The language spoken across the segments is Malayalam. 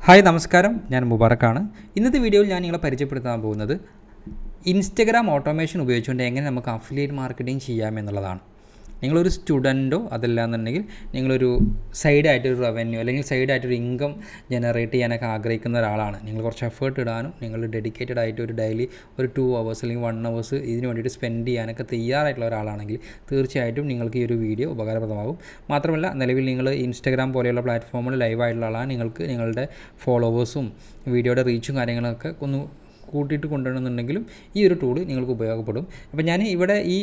ഹായ് നമസ്കാരം, ഞാൻ മുബാറക്കാണ്. ഇന്നത്തെ വീഡിയോയിൽ ഞാൻ നിങ്ങളെ പരിചയപ്പെടുത്താൻ പോകുന്നത് ഇൻസ്റ്റഗ്രാം ഓട്ടോമേഷൻ ഉപയോഗിച്ചുകൊണ്ട് എങ്ങനെ നമുക്ക് അഫിലിയേറ്റ് മാർക്കറ്റിംഗ് ചെയ്യാമെന്നുള്ളതാണ്. നിങ്ങളൊരു സ്റ്റുഡൻറ്റോ അതല്ലാന്നുണ്ടെങ്കിൽ നിങ്ങളൊരു സൈഡായിട്ടൊരു റവന്യൂ അല്ലെങ്കിൽ സൈഡായിട്ടൊരു ഇൻകം ജനറേറ്റ് ചെയ്യാനൊക്കെ ആഗ്രഹിക്കുന്ന ഒരാളാണ്. നിങ്ങൾ കുറച്ച് എഫേർട്ട് ഇടാനും നിങ്ങൾ ഡെഡിക്കേറ്റഡ് ആയിട്ട് ഒരു ഡെയിലി ഒരു 2 hours അല്ലെങ്കിൽ 1 hour ഇതിന് വേണ്ടിയിട്ട് സ്പെൻഡ് ചെയ്യാനൊക്കെ തയ്യാറായിട്ടുള്ള ഒരാളാണെങ്കിൽ തീർച്ചയായിട്ടും നിങ്ങൾക്ക് ഈ ഒരു വീഡിയോ ഉപകാരപ്രദമാകും. മാത്രമല്ല, നിലവിൽ നിങ്ങൾ ഇൻസ്റ്റഗ്രാം പോലെയുള്ള പ്ലാറ്റ്ഫോമിൽ ലൈവായിട്ടുള്ള ആളാണ്, നിങ്ങൾക്ക് നിങ്ങളുടെ ഫോളോവേഴ്സും വീഡിയോയുടെ റീച്ചും കാര്യങ്ങളൊക്കെ ഒന്ന് കൂട്ടിയിട്ട് കൊണ്ടുവരണമെന്നുണ്ടെങ്കിലും ഈ ഒരു ടൂൾ നിങ്ങൾക്ക് ഉപയോഗപ്പെടും. അപ്പോൾ ഞാൻ ഇവിടെ ഈ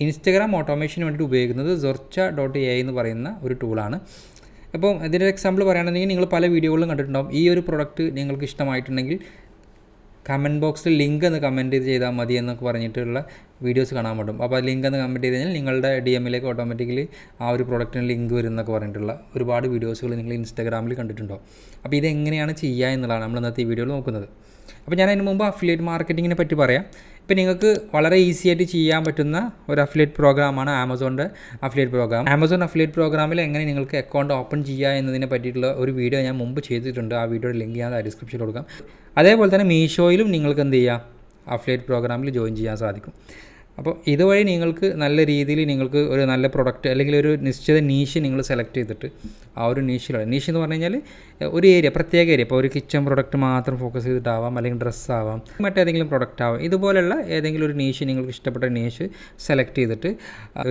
ഇൻസ്റ്റഗ്രാം ഓട്ടോമേഷന് വേണ്ടിയിട്ട് ഉപയോഗിക്കുന്നത് Zorcha.ai എന്ന് പറയുന്ന ഒരു ടൂളാണ്. അപ്പോൾ ഇതിൻ്റെ എക്സാമ്പിൾ പറയുകയാണെന്നുണ്ടെങ്കിൽ നിങ്ങൾ പല വീഡിയോകളിലും കണ്ടിട്ടുണ്ടാകും. ഈ ഒരു പ്രൊഡക്റ്റ് നിങ്ങൾക്ക് ഇഷ്ടമായിട്ടുണ്ടെങ്കിൽ കമൻറ്റ് ബോക്സിൽ ലിങ്ക് എന്ന് കമൻറ്റ് ചെയ്താൽ മതി എന്നൊക്കെ പറഞ്ഞിട്ടുള്ള വീഡിയോസ് കാണാൻ പറ്റും. അപ്പോൾ ആ ലിങ്ക് എന്ന് കമൻറ്റ് ചെയ്ത് കഴിഞ്ഞാൽ നിങ്ങളുടെ DM-ലേക്ക് ഓട്ടോമാറ്റിക്കലി ആ ഒരു പ്രൊഡക്റ്റിന് ലിങ്ക് വരുന്നൊക്കെ പറഞ്ഞിട്ടുള്ള ഒരുപാട് വീഡിയോസുകൾ നിങ്ങൾ ഇൻസ്റ്റാഗ്രാമിൽ കണ്ടിട്ടുണ്ടോ. അപ്പോൾ ഇതെങ്ങനെയാണ് ചെയ്യുക എന്നുള്ളതാണ് നമ്മൾ ഇന്നത്തെ ഈ വീഡിയോയിൽ നോക്കുന്നത്. അപ്പോൾ ഞാൻ അതിന് മുമ്പ് അഫിലിയേറ്റ് മാർക്കറ്റിങ്ങിനെ പറ്റി പറയാം. ഇപ്പോൾ നിങ്ങൾക്ക് വളരെ ഈസി ആയിട്ട് ചെയ്യാൻ പറ്റുന്ന ഒരു അഫിലിയേറ്റ് പ്രോഗ്രാമാണ് ആമസോണിൻ്റെ അഫിലിയേറ്റ് പ്രോഗ്രാം. ആമസോൺ അഫിലിയേറ്റ് പ്രോഗ്രാമിൽ എങ്ങനെ നിങ്ങൾക്ക് അക്കൗണ്ട് ഓപ്പൺ ചെയ്യുക എന്നതിനെ പറ്റിയിട്ടുള്ള ഒരു വീഡിയോ ഞാൻ മുമ്പ് ചെയ്തിട്ടുണ്ട്. ആ വീഡിയോയുടെ ലിങ്ക് ഞാൻ ഡിസ്ക്രിപ്ഷനിൽ കൊടുക്കാം. അതേപോലെ തന്നെ മീഷോയിലും നിങ്ങൾക്ക് എന്ത് ചെയ്യാം, അഫിലിയേറ്റ് പ്രോഗ്രാമിൽ ജോയിൻ ചെയ്യാൻ സാധിക്കും. അപ്പോൾ ഇതുവഴി നിങ്ങൾക്ക് നല്ല രീതിയിൽ നിങ്ങൾക്ക് ഒരു നല്ല പ്രൊഡക്റ്റ് അല്ലെങ്കിൽ ഒരു നിശ്ചിത നീഷ് നിങ്ങൾ സെലക്ട് ചെയ്തിട്ട് ആ ഒരു നീഷ് എന്ന് പറഞ്ഞു കഴിഞ്ഞാൽ ഒരു ഏരിയ, പ്രത്യേക ഏരിയ, ഇപ്പോൾ ഒരു കിച്ചൺ പ്രൊഡക്റ്റ് മാത്രം ഫോക്കസ് ചെയ്തിട്ടാവാം, അല്ലെങ്കിൽ ഡ്രസ്സാവാം, മറ്റേതെങ്കിലും പ്രൊഡക്റ്റ് ആവാം. ഇതുപോലുള്ള ഏതെങ്കിലും ഒരു നീഷ് നിങ്ങൾക്ക് ഇഷ്ടപ്പെട്ട നീഷ് സെലക്ട് ചെയ്തിട്ട്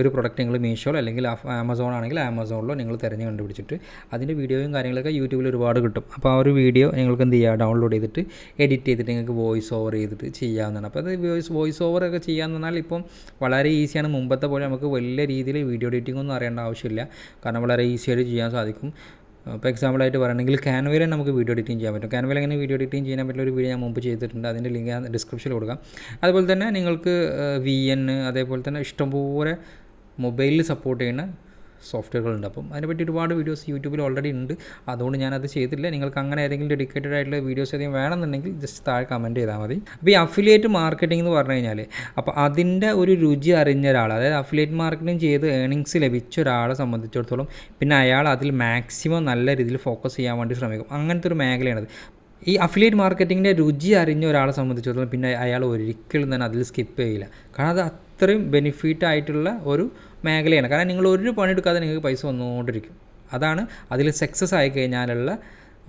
ഒരു പ്രൊഡക്റ്റ് നിങ്ങൾ മീഷോയിലോ അല്ലെങ്കിൽ ആമസോൺ ആണെങ്കിൽ ആമസോണിലോ നിങ്ങൾ തിരഞ്ഞ് കണ്ടുപിടിച്ചിട്ട് അതിൻ്റെ വീഡിയോയും കാര്യങ്ങളൊക്കെ യൂട്യൂബിൽ ഒരുപാട് കിട്ടും. അപ്പോൾ ആ ഒരു വീഡിയോ നിങ്ങൾക്ക് എന്ത് ചെയ്യുക, ഡൗൺലോഡ് ചെയ്തിട്ട് എഡിറ്റ് ചെയ്തിട്ട് നിങ്ങൾക്ക് വോയിസ് ഓവർ ചെയ്തിട്ട് ചെയ്യാവുന്നതാണ്. അപ്പോൾ അത് വോയിസ് ഓവർ ഒക്കെ ചെയ്യാമെന്ന് പറഞ്ഞാൽ ഇപ്പം വളരെ ഈസിയാണ്. മുമ്പത്തെ പോലെ നമുക്ക് വലിയ രീതിയിൽ വീഡിയോ എഡിറ്റിംഗ് ഒന്നും അറിയേണ്ട ആവശ്യമില്ല. കാരണം വളരെ ഈസിയായിട്ട് ചെയ്യാൻ സാധിക്കും. ഇപ്പോൾ എക്സാമ്പിളായിട്ട് പറയുകയാണെങ്കിൽ ക്യാൻവയിൽ നമുക്ക് വീഡിയോ എഡിറ്റിംഗ് ചെയ്യാൻ പറ്റും. ക്യാൻവയിൽ എങ്ങനെ വീഡിയോ എഡിറ്റിംഗ് ചെയ്യാൻ പറ്റുന്ന ഒരു വീഡിയോ ഞാൻ മുമ്പ് ചെയ്തിട്ടുണ്ട്. അതിൻ്റെ ലിങ്ക് ഞാൻ ഡിസ്ക്രിപ്ഷനിൽ കൊടുക്കാം. അതുപോലെ തന്നെ നിങ്ങൾക്ക് VN അതേപോലെ തന്നെ ഇഷ്ടംപോലെ മൊബൈലിൽ സപ്പോർട്ട് ചെയ്യുന്ന സോഫ്റ്റ്വെയറുകളുണ്ട്. അപ്പം അതിനെപ്പറ്റി ഒരുപാട് വീഡിയോസ് യൂട്യൂബിൽ ഓൾറെഡി ഉണ്ട്. അതുകൊണ്ട് ഞാനത് ചെയ്തില്ല. നിങ്ങൾക്ക് അങ്ങനെ ഏതെങ്കിലും ഡെഡിക്കേറ്റഡ് ആയിട്ടുള്ള വീഡിയോസ് ഏതെങ്കിലും വേണമെന്നുണ്ടെങ്കിൽ ജസ്റ്റ് താഴെ കമൻറ്റ് ചെയ്താൽ മതി. അപ്പോൾ ഈ അഫിലിയേറ്റ് മാർക്കറ്റിംഗ് എന്ന് പറഞ്ഞു കഴിഞ്ഞാൽ അപ്പോൾ അതിൻ്റെ ഒരു രുചി അറിഞ്ഞ ഒരാൾ, അതായത് അഫിലിയേറ്റ് മാർക്കറ്റിംഗ് ചെയ്ത് ഏണിങ്സ് ലഭിച്ച ഒരാളെ സംബന്ധിച്ചിടത്തോളം പിന്നെ അയാൾ അതിൽ മാക്സിമം നല്ല രീതിയിൽ ഫോക്കസ് ചെയ്യാൻ വേണ്ടി ശ്രമിക്കും. അങ്ങനത്തെ ഒരു മേഖലയാണത്. ഈ അഫിലിയേറ്റ് മാർക്കറ്റിങ്ങിൻ്റെ രുചി അറിഞ്ഞ ഒരാളെ സംബന്ധിച്ചിടത്തോളം പിന്നെ അയാൾ ഒരിക്കലും തന്നെ അതിൽ സ്കിപ്പ് ചെയ്യില്ല. കാരണം അത് അത്രയും ബെനിഫിറ്റ് ആയിട്ടുള്ള ഒരു മേഖലയാണ്. കാരണം നിങ്ങൾ ഒരു പണിയെടുക്കാതെ നിങ്ങൾക്ക് പൈസ വന്നുകൊണ്ടിരിക്കും. അതാണ് അതിൽ സക്സസ് ആയി കഴിഞ്ഞാലുള്ള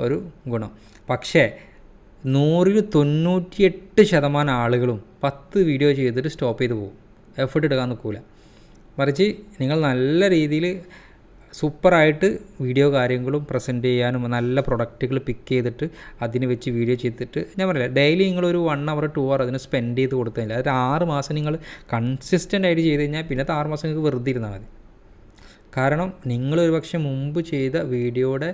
ഒരു ഗുണം. പക്ഷേ 100-98% ആളുകളും 10 വീഡിയോ ചെയ്തിട്ട് സ്റ്റോപ്പ് ചെയ്ത് പോകും. എഫേർട്ട് എടുക്കാൻ നിൽക്കില്ല. മറിച്ച് നിങ്ങൾ നല്ല രീതിയിൽ സൂപ്പറായിട്ട് വീഡിയോ കാര്യങ്ങളും പ്രസൻറ്റ് ചെയ്യാനും നല്ല പ്രൊഡക്റ്റുകൾ പിക്ക് ചെയ്തിട്ട് അതിന് വെച്ച് വീഡിയോ ചെയ്തിട്ട് ഞാൻ പറയില്ല, ഡെയിലി നിങ്ങളൊരു 1 hour 2 hour അതിന് സ്പെൻഡ് ചെയ്ത് കൊടുത്തു കഴിഞ്ഞാൽ അതായത് 6 മാസം നിങ്ങൾ കൺസിസ്റ്റൻ്റ് ആയിട്ട് ചെയ്ത് കഴിഞ്ഞാൽ പിന്നത്തെ 6 മാസം നിങ്ങൾക്ക് വെറുതെ ഇരുന്നാൽ മതി. കാരണം നിങ്ങളൊരു പക്ഷേ മുമ്പ് ചെയ്ത വീഡിയോയുടെ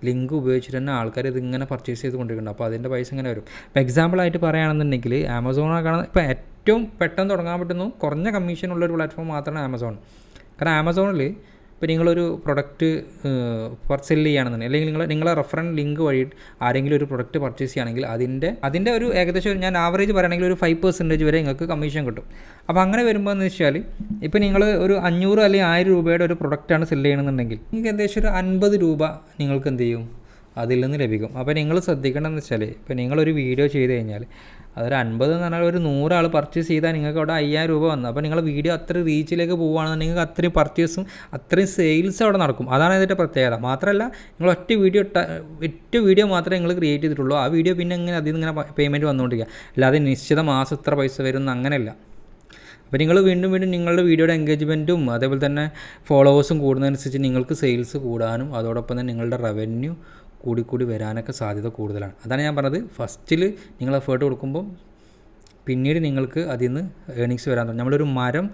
ലിങ്ക് ഉപയോഗിച്ചിട്ട് തന്നെ ആൾക്കാർ ഇതിങ്ങനെ പർച്ചേസ് ചെയ്ത് കൊണ്ടിരിക്കുന്നുണ്ട്. അപ്പോൾ അതിൻ്റെ പൈസ ഇങ്ങനെ വരും. ഇപ്പോൾ എക്സാമ്പിളായിട്ട് പറയുകയാണെന്നുണ്ടെങ്കിൽ ആമസോണൊക്കെ ഇപ്പോൾ ഏറ്റവും പെട്ടെന്ന് തുടങ്ങാൻ പറ്റുന്നു കുറഞ്ഞ കമ്മീഷനുള്ളൊരു പ്ലാറ്റ്ഫോം മാത്രമാണ് ആമസോൺ. കാരണം ആമസോണിൽ ഇപ്പോൾ നിങ്ങളൊരു പ്രൊഡക്റ്റ് സെല്ല് ചെയ്യുകയാണെന്നുണ്ടെങ്കിൽ അല്ലെങ്കിൽ നിങ്ങളെ റെഫറൻസ് ലിങ്ക് വഴി ആരെങ്കിലും ഒരു പ്രൊഡക്റ്റ് പർച്ചേസ് ചെയ്യുകയാണെങ്കിൽ അതിൻ്റെ ഒരു ഏകദേശം ഞാൻ ആവറേജ് പറയുകയാണെങ്കിൽ ഒരു 5% വരെ നിങ്ങൾക്ക് കമ്മീഷൻ കിട്ടും. അപ്പോൾ അങ്ങനെ വരുമ്പോൾ എന്ന് വെച്ചാൽ ഇപ്പോൾ നിങ്ങൾ ഒരു 500 അല്ലെങ്കിൽ 1000 രൂപയുടെ ഒരു പ്രൊഡക്റ്റാണ് സെല്ല് ചെയ്യണമെന്നുണ്ടെങ്കിൽ നിങ്ങൾക്ക് ഏകദേശം ഒരു 50 രൂപ നിങ്ങൾക്ക് എന്ത് ചെയ്യും, അതിൽ നിന്ന് ലഭിക്കും. അപ്പോൾ നിങ്ങൾ ശ്രദ്ധിക്കേണ്ടതെന്ന് വെച്ചാൽ ഇപ്പോൾ നിങ്ങളൊരു വീഡിയോ ചെയ്ത് കഴിഞ്ഞാൽ അതൊരു 50 എന്ന് പറഞ്ഞാൽ ഒരു 100 ആൾ പർച്ചേസ് ചെയ്താൽ നിങ്ങൾക്ക് അവിടെ 5000 രൂപ വന്നു. അപ്പോൾ നിങ്ങളുടെ വീഡിയോ അത്ര റീച്ചിലേക്ക് പോവുകയാണെന്നുണ്ടെങ്കിൽ അത്രയും പർച്ചേസും അത്രയും സെയിൽസ് അവിടെ നടക്കും. അതാണ് ഇതിൻ്റെ പ്രത്യേകത. മാത്രമല്ല നിങ്ങൾ ഒറ്റ വീഡിയോ മാത്രമേ നിങ്ങൾ ക്രിയേറ്റ് ചെയ്തിട്ടുള്ളൂ. ആ വീഡിയോ പിന്നെ ഇങ്ങനെ അതിൽ നിന്ന് ഇങ്ങനെ പേയ്മെൻറ്റ് വന്നുകൊണ്ടിരിക്കുക. അല്ലാതെ നിശ്ചിത മാസം ഇത്ര പൈസ വരുന്ന അങ്ങനെയല്ല. അപ്പോൾ നിങ്ങൾ വീണ്ടും നിങ്ങളുടെ വീഡിയോയുടെ എൻഗേജ്മെൻറ്റും അതേപോലെ തന്നെ ഫോളോവേഴ്സും കൂടുന്നതനുസരിച്ച് നിങ്ങൾക്ക് സെയിൽസ് കൂടാനും അതോടൊപ്പം തന്നെ നിങ്ങളുടെ റവന്യൂ കൂടി വരാനൊക്കെ സാധ്യത കൂടുതലാണ്. അതാണ് ഞാൻ പറഞ്ഞത്, ഫസ്റ്റിൽ നിങ്ങൾ എഫേർട്ട് കൊടുക്കുമ്പോൾ പിന്നീട് നിങ്ങൾക്ക് അതിൽ നിന്ന് ഏണിങ്സ് വരാൻ തുടങ്ങും. നമ്മളൊരു മരം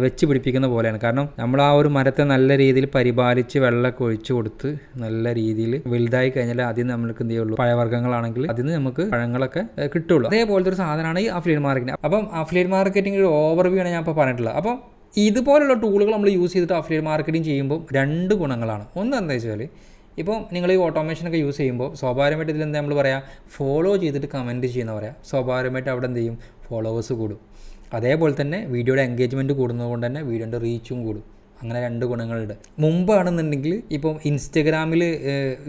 വെച്ച് പിടിപ്പിക്കുന്ന പോലെയാണ്. കാരണം നമ്മൾ ആ ഒരു മരത്തെ നല്ല രീതിയിൽ പരിപാലിച്ച് വെള്ളമൊക്കെ ഒഴിച്ച് കൊടുത്ത് നല്ല രീതിയിൽ വലുതായി കഴിഞ്ഞാൽ അതിൽ നിന്ന് നമ്മൾക്ക് എന്ത് ചെയ്യുള്ളൂ, പഴവർഗ്ഗങ്ങളാണെങ്കിൽ അതിൽ നിന്ന് നമുക്ക് പഴങ്ങളൊക്കെ കിട്ടുള്ളൂ. അതേപോലത്തെ ഒരു സാധനമാണ് ഈ അഫിലിയേറ്റ് മാർക്കറ്റിംഗ്. അപ്പം അഫിലിയേറ്റ് മാർക്കറ്റിംഗ് ഒരു ഓവർവ്യൂ ആണ് ഞാൻ ഇപ്പോൾ പറഞ്ഞിട്ടുള്ളത്. അപ്പം ഇതുപോലുള്ള ടൂളുകൾ നമ്മൾ യൂസ് ചെയ്തിട്ട് അഫിലിയേറ്റ് മാർക്കറ്റിംഗ് ചെയ്യുമ്പോൾ 2 ഗുണങ്ങളാണ്. ഒന്ന് എന്താ വെച്ചാൽ ഇപ്പോൾ നിങ്ങൾ ഈ ഓട്ടോമേഷനൊക്കെ യൂസ് ചെയ്യുമ്പോൾ സ്വാഭാവികമായിട്ട് ഇതിലെന്താ നമ്മൾ പറയുക, ഫോളോ ചെയ്തിട്ട് കമൻറ്റ് ചെയ്യുന്ന പറയാം. സ്വാഭാവികമായിട്ട് അവിടെ എന്ത് ചെയ്യും, ഫോളോവേഴ്സ് കൂടും. അതേപോലെ തന്നെ വീഡിയോയുടെ എൻഗേജ്മെൻറ്റ് കൂടുന്നത് കൊണ്ട് തന്നെ വീഡിയോൻ്റെ റീച്ചും കൂടും. അങ്ങനെ 2 ഗുണങ്ങളുണ്ട്. മുമ്പാണെന്നുണ്ടെങ്കിൽ ഇപ്പം ഇൻസ്റ്റഗ്രാമിൽ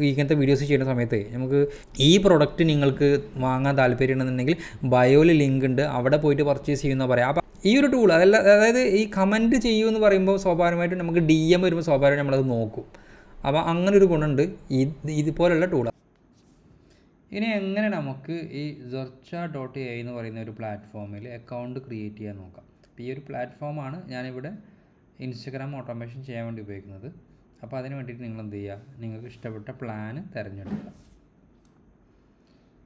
ഇങ്ങനത്തെ വീഡിയോസ് ചെയ്യുന്ന സമയത്ത് നമുക്ക് ഈ പ്രൊഡക്റ്റ് നിങ്ങൾക്ക് വാങ്ങാൻ താല്പര്യമുണ്ടെന്നുണ്ടെങ്കിൽ ബയോയിൽ ലിങ്ക് ഉണ്ട്, അവിടെ പോയിട്ട് പർച്ചേസ് ചെയ്യുന്ന പറയാം. അപ്പോൾ ഈ ഒരു ടൂൾ അതായത് ഈ കമൻറ്റ് ചെയ്യുമെന്ന് പറയുമ്പോൾ സ്വാഭാവികമായിട്ടും നമുക്ക് DM വരുമ്പോൾ സ്വാഭാവികമായിട്ടും നമ്മളത് നോക്കും. അപ്പോൾ അങ്ങനൊരു ഗുണമുണ്ട് ഇതുപോലുള്ള ടൂളാണ്. ഇനി എങ്ങനെ നമുക്ക് ഈ Zurcha.ai എന്ന് പറയുന്ന ഒരു പ്ലാറ്റ്ഫോമിൽ അക്കൗണ്ട് ക്രിയേറ്റ് ചെയ്യാൻ നോക്കാം. അപ്പോൾ ഈ ഒരു പ്ലാറ്റ്ഫോമാണ് ഞാനിവിടെ ഇൻസ്റ്റഗ്രാം ഓട്ടോമേഷൻ ചെയ്യാൻ വേണ്ടി ഉപയോഗിക്കുന്നത്. അപ്പോൾ അതിന് വേണ്ടിയിട്ട് നിങ്ങൾ എന്ത് ചെയ്യുക, നിങ്ങൾക്ക് ഇഷ്ടപ്പെട്ട പ്ലാന് തിരഞ്ഞെടുക്കുക.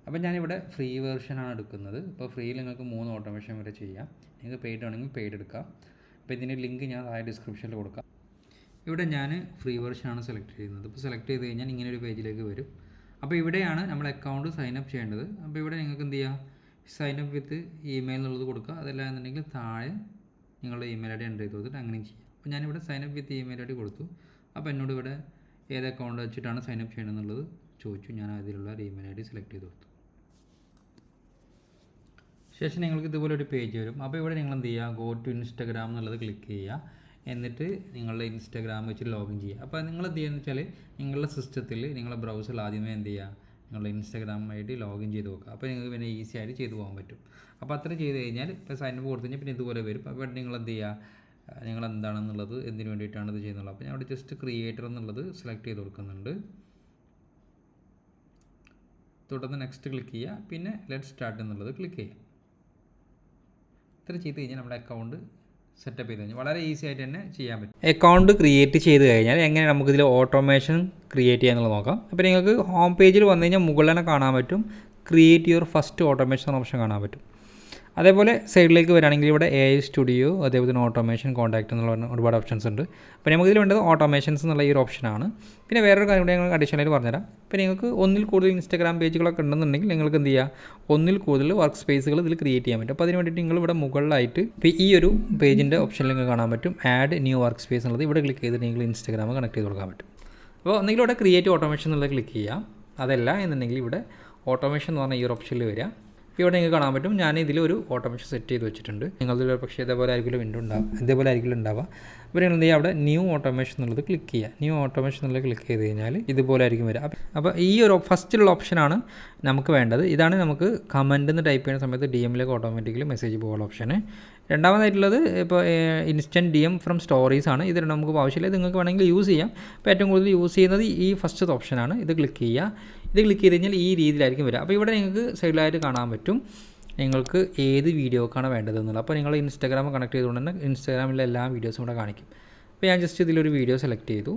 അപ്പോൾ ഞാനിവിടെ ഫ്രീ വേർഷനാണ് എടുക്കുന്നത്. ഇപ്പോൾ ഫ്രീയിൽ നിങ്ങൾക്ക് 3 ഓട്ടോമേഷൻ വരെ ചെയ്യാം. നിങ്ങൾക്ക് പെയ്ഡ് ആണെങ്കിൽ പെയ്ഡ് എടുക്കാം. അപ്പോൾ ഇതിൻ്റെ ലിങ്ക് ഞാൻ താഴെ ഡിസ്ക്രിപ്ഷനിൽ കൊടുക്കാം. ഇവിടെ ഞാൻ ഫ്രീ വേർഷനാണ് സെലക്ട് ചെയ്യുന്നത്. ഇപ്പോൾ സെലക്ട് ചെയ്ത് കഴിഞ്ഞാൽ ഇങ്ങനെ ഒരു പേജിലേക്ക് വരും. അപ്പോൾ ഇവിടെയാണ് നമ്മൾ അക്കൗണ്ട് സൈനപ്പ് ചെയ്യേണ്ടത്. അപ്പോൾ ഇവിടെ നിങ്ങൾക്ക് എന്ത് ചെയ്യുക, സൈനപ്പ് വിത്ത് ഇമെയിൽ എന്നുള്ളത് കൊടുക്കുക. അതല്ല എന്നുണ്ടെങ്കിൽ താഴെ നിങ്ങളുടെ ഇമെയിൽ ID എൻ്റർ ചെയ്ത് കൊടുത്തിട്ട് അങ്ങനെയും ചെയ്യാം. അപ്പോൾ ഞാനിവിടെ സൈനപ്പ് വിത്ത് ഇമെയിൽ ID കൊടുത്തു. അപ്പോൾ എന്നോട് ഇവിടെ ഏത് അക്കൗണ്ട് വെച്ചിട്ടാണ് സൈനപ്പ് ചെയ്യണമെന്നുള്ളത് ചോദിച്ചു. ഞാൻ അതിലുള്ള ഒരു ഇമെയിൽ ID സെലക്ട് ചെയ്ത് കൊടുത്തു. ശേഷം നിങ്ങൾക്ക് ഇതുപോലെ ഒരു പേജ് വരും. അപ്പോൾ ഇവിടെ നിങ്ങൾ എന്ത് ചെയ്യുക, ഗോ ടു ഇൻസ്റ്റഗ്രാം എന്നുള്ളത് ക്ലിക്ക് ചെയ്യുക. എന്നിട്ട് നിങ്ങളുടെ ഇൻസ്റ്റഗ്രാം വെച്ച് ലോഗിൻ ചെയ്യുക. അപ്പോൾ നിങ്ങൾ എന്ത് ചെയ്യുകയെന്ന് വെച്ചാൽ നിങ്ങളുടെ സിസ്റ്റത്തിൽ നിങ്ങളുടെ ബ്രൗസറിൽ ആദ്യമേ എന്ത് ചെയ്യുക, നിങ്ങളുടെ ഇൻസ്റ്റഗ്രാം ID ലോഗിൻ ചെയ്ത് നോക്കുക. അപ്പോൾ നിങ്ങൾക്ക് പിന്നെ ഈസി ആയിട്ട് ചെയ്തു പോകാൻ പറ്റും. അപ്പോൾ അത്ര ചെയ്ത് കഴിഞ്ഞാൽ ഇപ്പോൾ സൈനപ്പ് കൊടുത്തു കഴിഞ്ഞാൽ പിന്നെ ഇതുപോലെ വരും. അപ്പോൾ നിങ്ങൾ എന്ത് ചെയ്യുക, നിങ്ങൾ എന്താണെന്നുള്ളത് എന്തിനു വേണ്ടിയിട്ടാണ് ഇത് ചെയ്യുന്നുള്ളത്. അപ്പോൾ ഞാൻ ഇവിടെ ജസ്റ്റ് ക്രിയേറ്റർ എന്നുള്ളത് സെലക്ട് ചെയ്ത് കൊടുക്കുന്നുണ്ട്. തുടർന്ന് നെക്സ്റ്റ് ക്ലിക്ക് ചെയ്യുക. പിന്നെ ലെറ്റ് സ്റ്റാർട്ട് എന്നുള്ളത് ക്ലിക്ക് ചെയ്യുക. ഇത്ര ചെയ്ത് കഴിഞ്ഞാൽ നമ്മുടെ അക്കൗണ്ട് സെറ്റപ്പ് ചെയ്ത് കഴിഞ്ഞാൽ വളരെ ഈസി ആയിട്ട് തന്നെ ചെയ്യാൻ പറ്റും. അക്കൗണ്ട് ക്രിയേറ്റ് ചെയ്ത് കഴിഞ്ഞാൽ എങ്ങനെ നമുക്കിതിൽ ഓട്ടോമേഷൻ ക്രിയേറ്റ് ചെയ്യാന്നുള്ളത് നോക്കാം. അപ്പോൾ നിങ്ങൾക്ക് ഹോം പേജിൽ വന്നു കഴിഞ്ഞാൽ മുകളിൽ തന്നെ കാണാൻ പറ്റും create your first automation option കാണാൻ പറ്റും. അതേപോലെ സൈഡിലേക്ക് വരികയാണെങ്കിൽ ഇവിടെ AI സ്റ്റുഡിയോ, അതേപോലെ തന്നെ ഓട്ടോമേഷൻ കോൺടാക്റ്റ് എന്നുള്ള ഒരുപാട് ഓപ്ഷൻസ് ഉണ്ട്. അപ്പോൾ നമുക്കിതിൽ വേണ്ടത് ഓട്ടോമേഷൻസ് എന്നുള്ള ഈ ഒരു ഓപ്ഷനാണ്. പിന്നെ വേറൊരു കാര്യം കൂടെ ഞങ്ങൾ അഡീഷണലായിട്ട് പറഞ്ഞുതരാം. ഇപ്പോൾ നിങ്ങൾക്ക് ഒന്നിൽ കൂടുതൽ ഇൻസ്റ്റഗ്രാം പേജുകളൊക്കെ ഉണ്ടെന്നുണ്ടെങ്കിൽ നിങ്ങൾക്ക് എന്ത് ചെയ്യുക, ഒന്നിൽ കൂടുതൽ വർക്ക് സ്പേസുകൾ ഇതിൽ ക്രിയേറ്റ് ചെയ്യാൻ പറ്റും. അപ്പോൾ അതിന് വേണ്ടിയിട്ട് നിങ്ങൾ ഇവിടെ മുകളിലായിട്ട് ഇപ്പോൾ ഈ ഒരു പേജിൻ്റെ ഓപ്ഷനിൽ നിങ്ങൾക്ക് കാണാൻ പറ്റും ആഡ് ന്യൂ വർക്ക് സ്പേസ് എന്നുള്ളത്. ഇവിടെ ക്ലിക്ക് ചെയ്തിട്ട് നിങ്ങൾ ഇൻസ്റ്റഗ്രാം കണക്ട് ചെയ്ത് കൊടുക്കാൻ പറ്റും. അപ്പോൾ ഒന്നെങ്കിൽ ഇവിടെ ക്രിയേറ്റ് ഓട്ടോമേഷൻ എന്നുള്ളത് ക്ലിക്ക് ചെയ്യാം. അതല്ല എന്നുണ്ടെങ്കിൽ ഇവിടെ ഓട്ടോമേഷൻ എന്ന് പറഞ്ഞാൽ ഈ ഒരു ഓപ്ഷനിൽ വരിക. ഇപ്പോൾ ഇവിടെ നിങ്ങൾക്ക് കാണാൻ പറ്റും ഞാൻ ഇതിലൊരു ഓട്ടോമേഷൻ സെറ്റ് ചെയ്ത് വെച്ചിട്ടുണ്ട്. നിങ്ങളുടെ പക്ഷേ ഇതേപോലെ ആയിരിക്കും വിൻഡോ ഉണ്ടാവുക, ഇതേപോലെ ആയിരിക്കും ഉണ്ടാവുക. അപ്പോൾ നിങ്ങൾ എന്ത് ചെയ്യുക, അവിടെ ന്യൂ ഓട്ടോമേഷൻ എന്നുള്ളത് ക്ലിക്ക് ചെയ്യുക. ന്യൂ ഓട്ടോമേഷൻ എന്നുള്ളത് ക്ലിക്ക് ചെയ്ത് കഴിഞ്ഞാൽ ഇതുപോലെ ആയിരിക്കും വരിക. അപ്പോൾ ഈ ഒരു ഫസ്റ്റിലുള്ള ഓപ്ഷനാണ് നമുക്ക് വേണ്ടത്. ഇതാണ് നമുക്ക് കമൻ്റ് എന്ന് ടൈപ്പ് ചെയ്യുന്ന സമയത്ത് DMലേക്ക് ഓട്ടോമാറ്റിക്കലി മെസ്സേജ് പോകാനുള്ള ഓപ്ഷന്. രണ്ടാമതായിട്ടുള്ളത് ഇപ്പോൾ ഇൻസ്റ്റൻറ്റ് DM ഫ്രം സ്റ്റോറീസ് ആണ്. ഇത് നമുക്ക് ആവശ്യമില്ല, ഇത് നിങ്ങൾക്ക് വേണമെങ്കിൽ യൂസ് ചെയ്യാം. അപ്പോൾ ഏറ്റവും കൂടുതൽ യൂസ് ചെയ്യുന്നത് ഈ ഫസ്റ്റത്തെ ഓപ്ഷനാണ്. ഇത് ക്ലിക്ക് ചെയ്യുക. ഇത് ക്ലിക്ക് ചെയ്ത് കഴിഞ്ഞാൽ ഈ രീതിയിലായിരിക്കും വരിക. അപ്പോൾ ഇവിടെ നിങ്ങൾക്ക് സൈഡിലായിട്ട് കാണാൻ പറ്റും നിങ്ങൾക്ക് ഏത് വീഡിയോക്കാണ് വേണ്ടതെന്നുള്ളത്. അപ്പോൾ നിങ്ങൾ ഇൻസ്റ്റാഗ്രാം കണക്ട് ചെയ്തുകൊണ്ട് തന്നെ ഇൻസ്റ്റാഗ്രാമിലെ എല്ലാ വീഡിയോസും കൂടെ കാണിക്കും. അപ്പോൾ ഞാൻ ജസ്റ്റ് ഇതിലൊരു വീഡിയോ സെലക്ട് ചെയ്തു.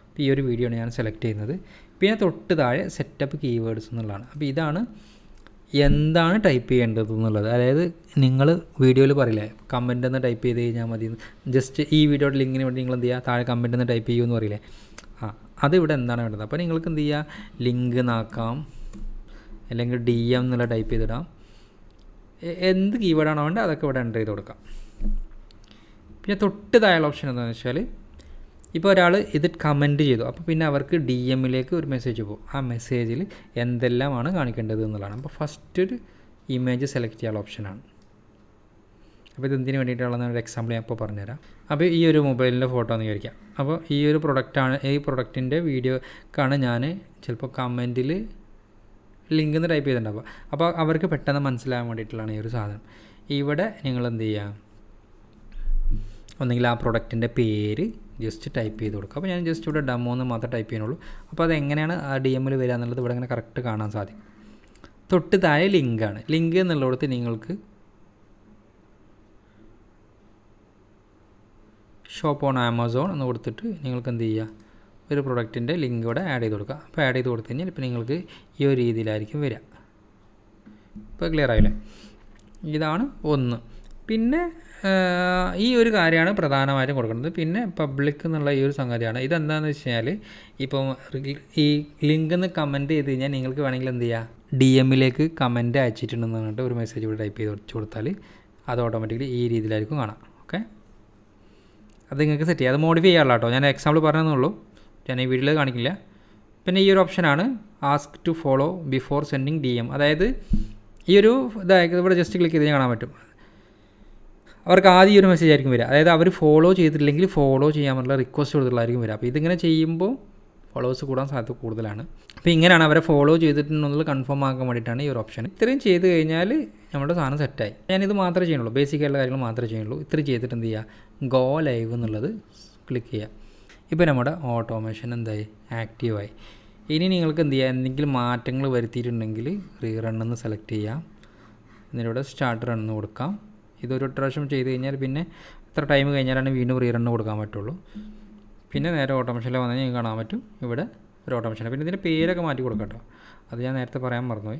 അപ്പോൾ ഈ ഒരു വീഡിയോ ആണ് ഞാൻ സെലക്ട് ചെയ്യുന്നത്. പിന്നെ തൊട്ട് താഴെ സെറ്റപ്പ് കീവേഡ്സ് എന്നുള്ളതാണ്. അപ്പോൾ ഇതാണ് എന്താണ് ടൈപ്പ് ചെയ്യേണ്ടത് എന്നുള്ളത്. അതായത് നിങ്ങൾ വീഡിയോയിൽ പറയില്ലേ കമൻ്റ് എന്ന് ടൈപ്പ് ചെയ്ത് കഴിഞ്ഞാൽ മതി, ജസ്റ്റ് ഈ വീഡിയോയുടെ ലിങ്കിന് വേണ്ടി നിങ്ങൾ എന്ത് ചെയ്യുക, താഴെ കമൻ്റ് എന്ന് ടൈപ്പ് ചെയ്യുമെന്ന് പറയില്ലേ, അതിവിടെ എന്താണ് വേണ്ടത്. അപ്പോൾ നിങ്ങൾക്ക് എന്ത് ചെയ്യുക, ലിങ്ക് നാക്കാം, അല്ലെങ്കിൽ DM എന്നുള്ള ടൈപ്പ് ചെയ്തിടാം. എന്ത് കീവേഡാണോ വേണ്ടത് അതൊക്കെ ഇവിടെ എൻ്റർ ചെയ്ത് കൊടുക്കാം. പിന്നെ തൊട്ട് താഴെയുള്ള ഓപ്ഷൻ എന്താണെന്ന് വെച്ചാൽ ഇപ്പോൾ ഒരാൾ ഇത് കമൻറ്റ് ചെയ്തു, അപ്പോൾ പിന്നെ അവർക്ക് DMലേക്ക് ഒരു മെസ്സേജ് പോകും. ആ മെസ്സേജിൽ എന്തെല്ലാമാണ് കാണിക്കേണ്ടത് എന്നുള്ളതാണ്. അപ്പോൾ ഫസ്റ്റ് ഒരു ഇമേജ് സെലക്ട് ചെയ്യാനുള്ള ഓപ്ഷനാണ്. അപ്പോൾ ഇത് എന്തിനു വേണ്ടിയിട്ടുള്ളതെന്ന് ഒരു എക്സാമ്പിൾ ഞാൻ ഇപ്പോൾ പറഞ്ഞുതരാം. അപ്പോൾ ഈ ഒരു മൊബൈലിൻ്റെ ഫോട്ടോ എന്ന് വിചാരിക്കാം. അപ്പോൾ ഈ ഒരു പ്രൊഡക്റ്റാണ്, ഈ പ്രൊഡക്റ്റിൻ്റെ വീഡിയോക്കാണ് ഞാൻ ചിലപ്പോൾ കമൻറ്റിൽ ലിങ്ക് എന്ന് ടൈപ്പ് ചെയ്തിട്ടുണ്ടാവുക. അപ്പോൾ അവർക്ക് പെട്ടെന്ന് മനസ്സിലാകാൻ വേണ്ടിയിട്ടുള്ളതാണ് ഈ ഒരു സാധനം. ഇവിടെ നിങ്ങൾ എന്ത് ചെയ്യുക, ഒന്നെങ്കിൽ ആ പ്രൊഡക്റ്റിൻ്റെ പേര് ജസ്റ്റ് ടൈപ്പ് ചെയ്ത് കൊടുക്കുക. അപ്പോൾ ഞാൻ ജസ്റ്റ് ഇവിടെ ഡെമോ എന്ന് മാത്രമേ ടൈപ്പ് ചെയ്യുന്നുള്ളൂ. അപ്പോൾ അതെങ്ങനെയാണ് ആ DMൽ വരിക എന്നുള്ളത് ഇവിടെ ഇങ്ങനെ കറക്റ്റ് കാണാൻ സാധിക്കും. തൊട്ട് താഴെ ലിങ്കാണ്. ലിങ്ക് എന്നുള്ളിടത്ത് നിങ്ങൾക്ക് ഷോപ്പ് ഓൺ ആമസോൺ എന്ന് കൊടുത്തിട്ട് നിങ്ങൾക്ക് എന്ത് ചെയ്യുക, ഒരു പ്രൊഡക്റ്റിൻ്റെ ലിങ്ക് ഇവിടെ ആഡ് ചെയ്ത് കൊടുക്കുക. അപ്പോൾ ആഡ് ചെയ്ത് കൊടുത്തു കഴിഞ്ഞാൽ ഇപ്പോൾ നിങ്ങൾക്ക് ഈ ഒരു രീതിയിലായിരിക്കും വരിക. ഇപ്പോൾ ക്ലിയർ ആയില്ലേ? ഇതാണ് ഒന്ന്. പിന്നെ ഈ ഒരു കാര്യമാണ് പ്രധാനമായിട്ടും കൊടുക്കുന്നത്. പിന്നെ പബ്ലിക് എന്നുള്ള ഈ ഒരു സംഗതിയാണ്. ഇതെന്താണെന്ന് വെച്ച് കഴിഞ്ഞാൽ ഇപ്പോൾ ഈ ലിങ്ക് എന്ന് കമൻറ്റ് ചെയ്ത് കഴിഞ്ഞാൽ നിങ്ങൾക്ക് വേണമെങ്കിൽ എന്ത് ചെയ്യുക, DMലേക്ക് കമൻറ്റ് അയച്ചിട്ടുണ്ടെന്ന് പറഞ്ഞിട്ട് ഒരു മെസ്സേജ് ഇവിടെ ടൈപ്പ് ചെയ്ത് വെച്ച് കൊടുത്താൽ അത് ഓട്ടോമാറ്റിക്കലി ഈ രീതിയിലായിരിക്കും കാണാം. ഓക്കെ, അത് നിങ്ങൾക്ക് സെറ്റ് ചെയ്യാം. അത് മോഡിഫൈ ചെയ്യാനുള്ള കേട്ടോ, ഞാൻ എക്സാമ്പിൾ പറഞ്ഞതെന്നുള്ളൂ, ഞാൻ ഈ വീഡിയോയിൽ കാണിക്കില്ല. പിന്നെ ഈ ഒരു ഓപ്ഷനാണ് ask to follow before sending DM. അതായത് ഈ ഒരു ഇതായത് ഇവിടെ ജസ്റ്റ് ക്ലിക്ക് ചെയ്ത് കാണാൻ പറ്റും. അവർക്ക് ആദ്യം ഈ ഒരു മെസ്സേജ് ആയിരിക്കും വരിക. അതായത് അവർ ഫോളോ ചെയ്തിട്ടില്ലെങ്കിൽ ഫോളോ ചെയ്യാനുള്ള റിക്വസ്റ്റ് കൊടുത്തിട്ടുള്ളതായിരിക്കും വരിക. അപ്പോൾ ഇതിങ്ങനെ ചെയ്യുമ്പോൾ ഫോളോവേഴ്സ് കൂടാൻ സാധ്യത കൂടുതലാണ്. അപ്പോൾ ഇങ്ങനെയാണ് അവരെ ഫോളോ ചെയ്തിട്ടുണ്ടെന്നുള്ളത് കൺഫേം ആക്കാൻ വേണ്ടിയിട്ടാണ് ഈ ഒരു ഓപ്ഷൻ. ഇത്രയും ചെയ്ത് കഴിഞ്ഞാൽ നമ്മുടെ സാധനം സെറ്റായി. ഞാനിത് മാത്രമേ ചെയ്യുള്ളൂ, ബേസിക് ആയിട്ടുള്ള കാര്യങ്ങൾ മാത്രമേ ചെയ്യുള്ളൂ. ഇത്രയും ചെയ്തിട്ട് എന്ത് ചെയ്യുക, ഗോ ലൈവ് എന്നുള്ളത് ക്ലിക്ക് ചെയ്യുക. ഇപ്പോൾ നമ്മുടെ ഓട്ടോമേഷൻ എന്തായി, ആക്റ്റീവായി. ഇനി നിങ്ങൾക്ക് എന്ത് ചെയ്യുക, എന്തെങ്കിലും മാറ്റങ്ങൾ വരുത്തിയിട്ടുണ്ടെങ്കിൽ റീറണ്ണെന്ന് സെലക്ട് ചെയ്യാം. എന്നിവിടെ സ്റ്റാർട്ട് റണ്ണ് കൊടുക്കാം. ഇതൊരു പ്രാവശ്യം ചെയ്ത് കഴിഞ്ഞാൽ പിന്നെ എത്ര ടൈം കഴിഞ്ഞാലാണ് വീണ്ടും റീറണ്ണ് കൊടുക്കാൻ പറ്റുള്ളൂ. പിന്നെ നേരെ ഓട്ടോമേഷനിൽ വന്നാൽ നിങ്ങൾക്ക് കാണാൻ പറ്റും ഇവിടെ ഒരു ഓട്ടോമേഷൻ. പിന്നെ ഇതിൻ്റെ പേരൊക്കെ മാറ്റി കൊടുക്കാം കേട്ടോ, അത് ഞാൻ നേരത്തെ പറയാൻ മറന്നുപോയി.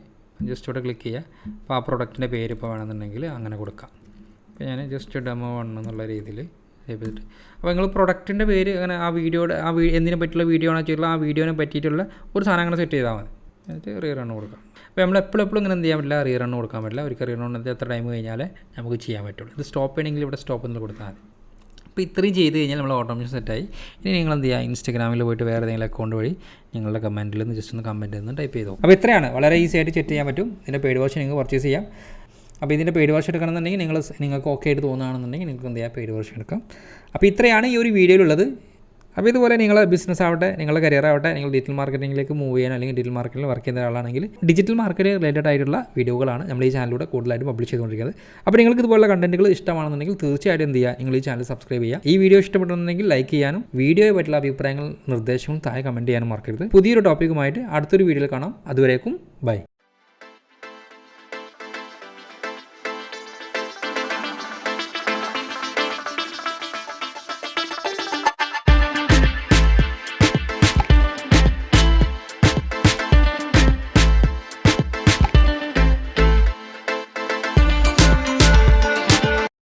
ജസ്റ്റ് ഇവിടെ ക്ലിക്ക് ചെയ്യുക. അപ്പോൾ ആ പ്രൊഡക്റ്റിൻ്റെ പേര് ഇപ്പോൾ വേണമെന്നുണ്ടെങ്കിൽ അങ്ങനെ കൊടുക്കാം. അപ്പോൾ ഞാൻ ജസ്റ്റ് ഡെമോ 1 എന്നുള്ള രീതിയിൽ സേവ് ചെയ്തിട്ട്, അപ്പോൾ നിങ്ങൾ പ്രൊഡക്റ്റിൻ്റെ പേര് അങ്ങനെ ആ വീഡിയോയുടെ എന്തിനെ പറ്റിയുള്ള വീഡിയോ ആണെന്ന് വെച്ചിട്ടുള്ള ആ വീഡിയോനെ പറ്റിയിട്ടുള്ള ഒരു സാധനം അങ്ങനെ സെറ്റ് ചെയ്താൽ മതി. എന്നിട്ട് റീറണ്ണ് കൊടുക്കാം. അപ്പോൾ നമ്മൾ എപ്പോഴും ഇങ്ങനെ എന്ത് ചെയ്യാൻ പറ്റില്ല, റീറണ്ണ് കൊടുക്കാൻ പറ്റില്ല. ഒരിക്കൽ റീറണ്ണ് എത്ര ടൈം കഴിഞ്ഞാൽ നമുക്ക് ചെയ്യാൻ പറ്റുള്ളൂ. ഇത് സ്റ്റോപ്പ് ചെയ്യണമെങ്കിൽ ഇവിടെ സ്റ്റോപ്പ് എന്ന് കൊടുത്താൽ മതി. അപ്പോൾ ഇത്രയും ചെയ്ത് കഴിഞ്ഞാൽ നമ്മൾ ഓട്ടോമേഷൻ സെറ്റായി. ഇനി നിങ്ങൾ എന്ത് ചെയ്യുക, ഇൻസ്റ്റാഗ്രാമിൽ പോയിട്ട് വേറെ ഏതെങ്കിലും അക്കൗണ്ട് വഴി നിങ്ങളുടെ കമൻറ്റിൽ നിന്ന് ജസ്റ്റ് ഒന്ന് കമൻറ്റ് ഒന്ന് ടൈപ്പ് ചെയ്തോ. അപ്പോൾ ഇത്രയാണ്, വളരെ ഈസി ആയിട്ട് സെറ്റ് ചെയ്യാൻ പറ്റും. ഇതിൻ്റെ പെയ്ഡ് വേർഷൻ നിങ്ങൾക്ക് പർച്ചേസ് ചെയ്യാം. അപ്പോൾ ഇതിൻ്റെ പെയ്ഡ് വേർഷൻ എടുക്കണമെന്നുണ്ടെങ്കിൽ നിങ്ങൾക്ക് ഓക്കെ ആയിട്ട് തോന്നുകയാണെന്നുണ്ടെങ്കിൽ നിങ്ങൾക്ക് എന്ത് ചെയ്യാം, പെയ്ഡ് വേർഷൻ എടുക്കാം. അപ്പോൾ ഇത്രയാണ് ഈ ഒരു വീഡിയോയിലുള്ളത്. അപ്പോൾ ഇതുപോലെ നിങ്ങളുടെ ബിസിനസ് ആവട്ടെ, നിങ്ങളുടെ കരിയർ ആവട്ടെ, നിങ്ങൾ ഡിജിറ്റൽ മാർക്കറ്റിംഗിലേക്ക് മൂവ് ചെയ്യാൻ അല്ലെങ്കിൽ ഡിജിറ്റൽ മാർക്കറ്റിൽ വർക്ക് ചെയ്യുന്ന ഒരാളാണെങ്കിൽ ഡിജിറ്റൽ മാർക്കറ്റ് റിലേറ്റഡ് ആയിട്ടുള്ള വീഡിയോകളാണ് നമ്മൾ ഈ ചാനലിലൂടെ കൂടുതലായിട്ട് പബ്ലിഷ് ചെയ്തുകൊണ്ടിരിക്കുന്നത്. അപ്പോൾ നിങ്ങൾക്ക് ഇതുപോലുള്ള കണ്ടന്റുകൾ ഇഷ്ടമാണെന്നുണ്ടെങ്കിൽ തീർച്ചയായിട്ടും എന്ത് ചെയ്യുക, നിങ്ങൾ ഈ ചാനൽ സബ്സ്ക്രൈബ് ചെയ്യുക. ഈ വീഡിയോ ഇഷ്ടപ്പെടുന്നുണ്ടെങ്കിൽ ലൈക്ക് ചെയ്യാനും വീഡിയോയെ പറ്റിയുള്ള അഭിപ്രായങ്ങൾ നിർദ്ദേശങ്ങളും താഴെ കമൻറ്റ് ചെയ്യാനും മറക്കരുത്. പുതിയൊരു ടോപ്പിക്കുമായിട്ട് അടുത്തൊരു വീഡിയോയിൽ കാണാം. അതുവരേക്കും ബൈ.